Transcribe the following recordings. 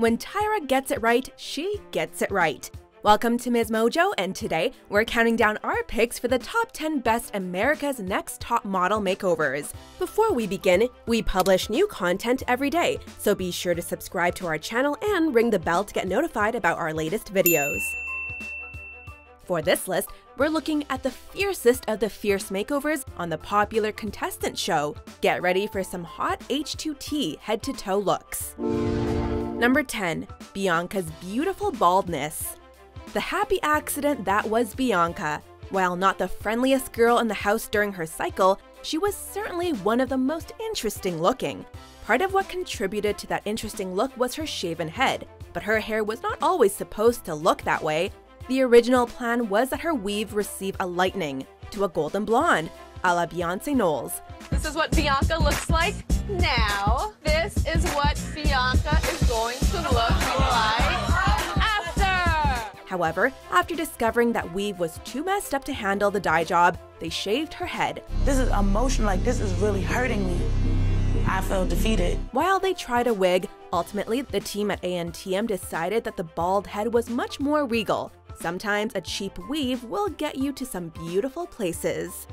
When Tyra gets it right, she gets it right. Welcome to MsMojo, and today we're counting down our picks for the top 10 best America's Next Top Model makeovers. Before we begin, we publish new content every day, so be sure to subscribe to our channel and ring the bell to get notified about our latest videos. For this list, we're looking at the fiercest of the fierce makeovers on the popular contestant show. Get ready for some hot H2T head-to-toe looks. Number 10. Bianca's beautiful baldness. The happy accident that was Bianca. While not the friendliest girl in the house during her cycle, she was certainly one of the most interesting looking. Part of what contributed to that interesting look was her shaven head, but her hair was not always supposed to look that way. The original plan was that her weave receive a lightening to a golden blonde, a la Beyonce Knowles. This is what Bianca looks like now. This is what Bianca is going to look like after. However, after discovering that weave was too messed up to handle the dye job, they shaved her head. This is emotional, like this is really hurting me. I feel defeated. While they tried a wig, ultimately the team at ANTM decided that the bald head was much more regal. Sometimes a cheap weave will get you to some beautiful places.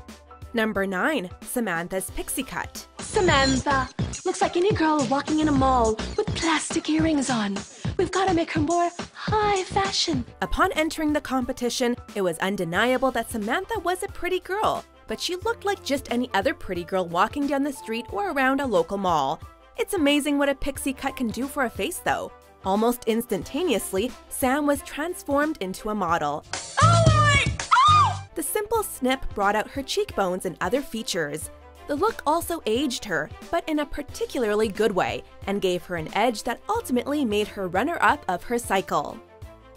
Number 9. Samantha's pixie cut. Samantha looks like any girl walking in a mall with plastic earrings on. We've got to make her more high fashion. Upon entering the competition, it was undeniable that Samantha was a pretty girl, but she looked like just any other pretty girl walking down the street or around a local mall. It's amazing what a pixie cut can do for a face though. Almost instantaneously, Sam was transformed into a model. Oh my! Oh! The simple snip brought out her cheekbones and other features. The look also aged her, but in a particularly good way, and gave her an edge that ultimately made her runner-up of her cycle.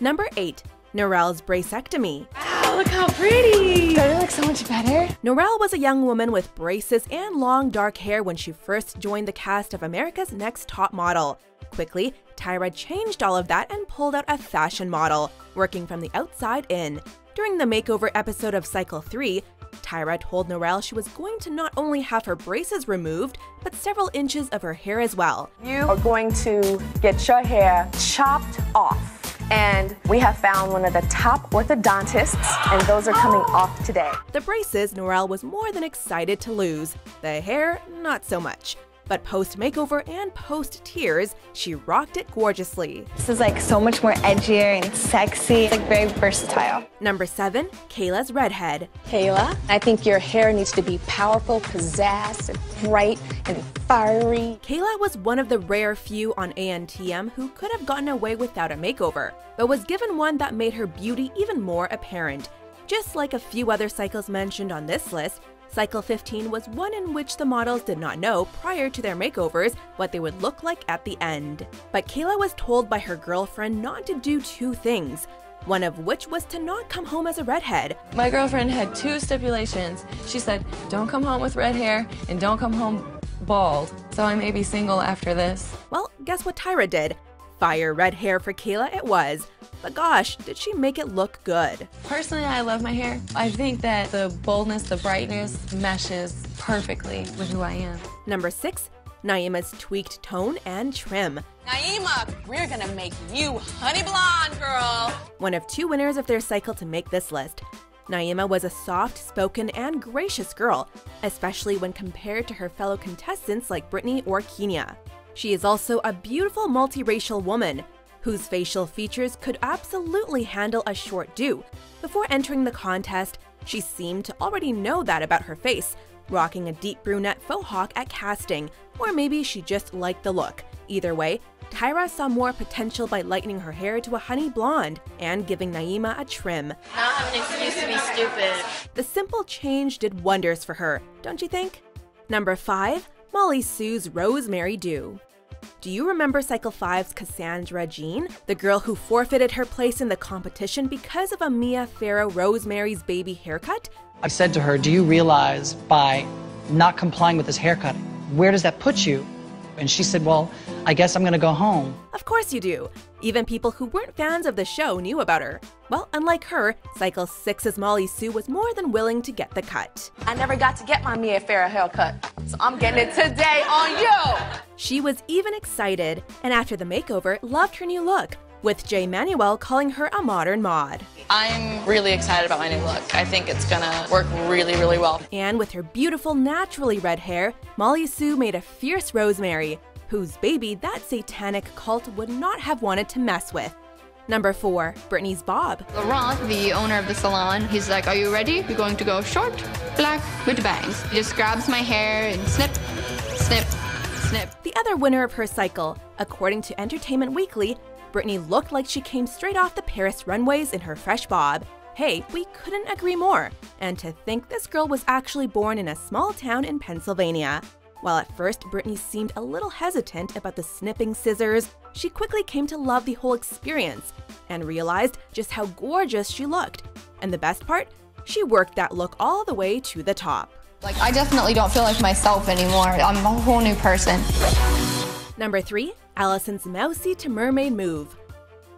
Number 8. Norel's bracectomy. Wow, look how pretty! Don't it look so much better? Norel was a young woman with braces and long dark hair when she first joined the cast of America's Next Top Model. Quickly, Tyra changed all of that and pulled out a fashion model, working from the outside in. During the makeover episode of Cycle 3, Tyra told Norel she was going to not only have her braces removed, but several inches of her hair as well. You are going to get your hair chopped off. And we have found one of the top orthodontists, and those are coming off today. The braces Norel was more than excited to lose. The hair, not so much. But post-makeover and post-tears, she rocked it gorgeously. This is like so much more edgier and sexy. It's like very versatile. Number 7. Kayla's redhead. Kayla, I think your hair needs to be powerful, pizzazz, and bright, and fiery. Kayla was one of the rare few on ANTM who could have gotten away without a makeover, but was given one that made her beauty even more apparent. Just like a few other cycles mentioned on this list, Cycle 15 was one in which the models did not know prior to their makeovers what they would look like at the end. But Kayla was told by her girlfriend not to do two things, one of which was to not come home as a redhead. My girlfriend had 2 stipulations. She said, don't come home with red hair and don't come home bald. So I may be single after this. Well, guess what Tyra did? Fire red hair for Kayla it was. But gosh, did she make it look good. Personally, I love my hair. I think that the boldness, the brightness meshes perfectly with who I am. Number 6. Naima's tweaked tone and trim. Naima, we're gonna make you honey blonde, girl. One of 2 winners of their cycle to make this list. Naima was a soft-spoken and gracious girl, especially when compared to her fellow contestants like Brittani or Kenya. She is also a beautiful multiracial woman, whose facial features could absolutely handle a short do. Before entering the contest, she seemed to already know that about her face, rocking a deep brunette faux hawk at casting, or maybe she just liked the look. Either way, Tyra saw more potential by lightening her hair to a honey blonde and giving Naima a trim. Now I have an excuse to be stupid. The simple change did wonders for her, don't you think? Number 5. Mollie Sue's Rosemary do. Do you remember Cycle 5's Cassandra Jean, the girl who forfeited her place in the competition because of a Mia Farrow Rosemary's baby haircut? I said to her, do you realize by not complying with this haircut, where does that put you And she said, well, I guess I'm gonna go home. Of course you do. Even people who weren't fans of the show knew about her. Well, unlike her, Cycle 6's Mollie Sue was more than willing to get the cut. I never got to get my Mia Farrow haircut, so I'm getting it today on you! She was even excited, and after the makeover, loved her new look, with J. Manuel calling her a modern mod. I'm really excited about my new look. I think it's gonna work really, really well. And with her beautiful, naturally red hair, Mollie Sue made a fierce Rosemary, whose baby that satanic cult would not have wanted to mess with. Number 4, Brittany's Bob. Laurent, the owner of the salon, he's like, are you ready? You're going to go short, black, with bangs. He just grabs my hair and snip, snip, snip. The other winner of her cycle, according to Entertainment Weekly, Brittany looked like she came straight off the Paris runways in her fresh bob. Hey, we couldn't agree more. And to think this girl was actually born in a small town in Pennsylvania. While at first Brittany seemed a little hesitant about the snipping scissors, she quickly came to love the whole experience and realized just how gorgeous she looked. And the best part? She worked that look all the way to the top. Like, I definitely don't feel like myself anymore. I'm a whole new person. Number 3, Allison's Mousy-to-Mermaid move.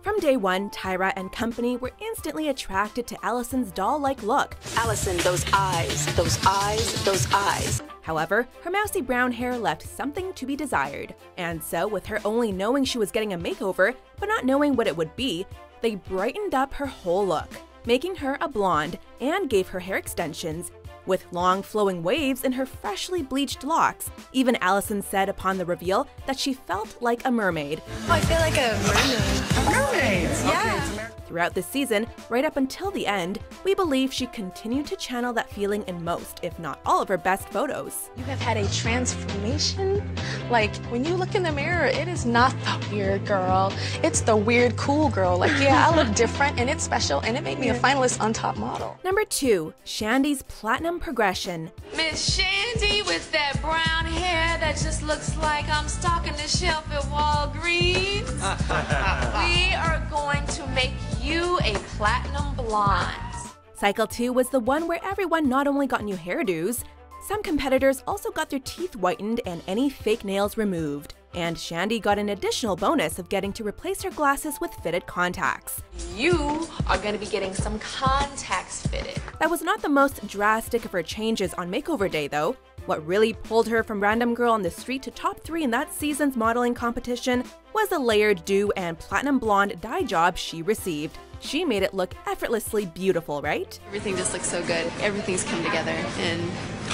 From day one, Tyra and company were instantly attracted to Allison's doll-like look. Allison, those eyes, those eyes, those eyes. However, her mousy brown hair left something to be desired. And so, with her only knowing she was getting a makeover, but not knowing what it would be, they brightened up her whole look, making her a blonde and gave her hair extensions, with long flowing waves in her freshly bleached locks. Even Allison said upon the reveal that she felt like a mermaid. Oh, I feel like a mermaid. A mermaid! Yeah. Okay, Throughout the season, right up until the end, we believe she continued to channel that feeling in most, if not all, of her best photos. You have had a transformation. Like, when you look in the mirror, it is not the weird girl. It's the weird, cool girl. Like, yeah, I look different, and it's special, and it made me a finalist on Top Model. Number 2, Shandi's platinum progression. Miss Shandi with that brown hair that just looks like I'm stocking the shelf at Walgreens. We are going to make you a platinum blonde. Cycle 2 was the one where everyone not only got new hairdos, some competitors also got their teeth whitened and any fake nails removed. And Shandi got an additional bonus of getting to replace her glasses with fitted contacts. You are going to be getting some contacts fitted. That was not the most drastic of her changes on makeover day though. What really pulled her from random girl on the street to top 3 in that season's modeling competition was the layered do and platinum blonde dye job she received. She made it look effortlessly beautiful, right? Everything just looks so good. Everything's come together, and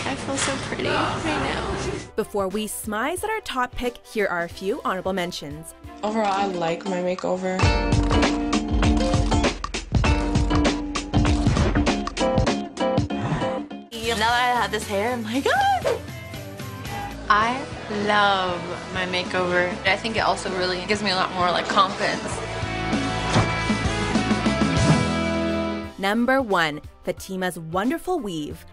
I feel so pretty right now. Before we smize at our top pick, here are a few honorable mentions. Overall, I like my makeover. Now that I have this hair, I'm like, ah! I love my makeover. I think it also really gives me a lot more like confidence. Number 1, Fatima's wonderful weave.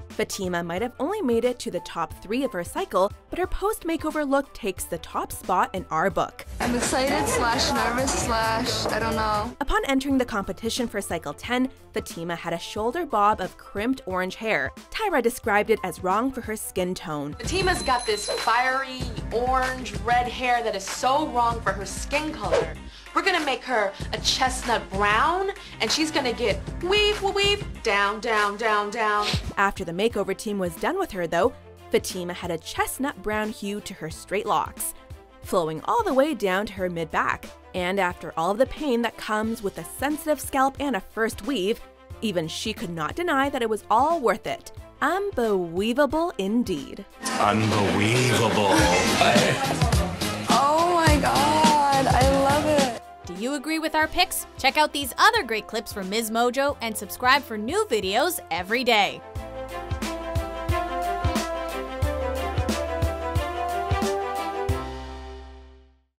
Fatima might have only made it to the top 3 of her cycle, but her post-makeover look takes the top spot in our book. I'm excited / nervous / I don't know. Upon entering the competition for cycle 10, Fatima had a shoulder bob of crimped orange hair. Tyra described it as wrong for her skin tone. Fatima's got this fiery orange red hair that is so wrong for her skin color. We're gonna make her a chestnut brown, and she's gonna get weave, down, down, down, down. After the makeover team was done with her though, Fatima had a chestnut brown hue to her straight locks, flowing all the way down to her mid-back. And after all of the pain that comes with a sensitive scalp and a first weave, even she could not deny that it was all worth it. Unbelievable indeed. Unbelievable. Oh my god, I love it. Do you agree with our picks? Check out these other great clips from MsMojo and subscribe for new videos every day.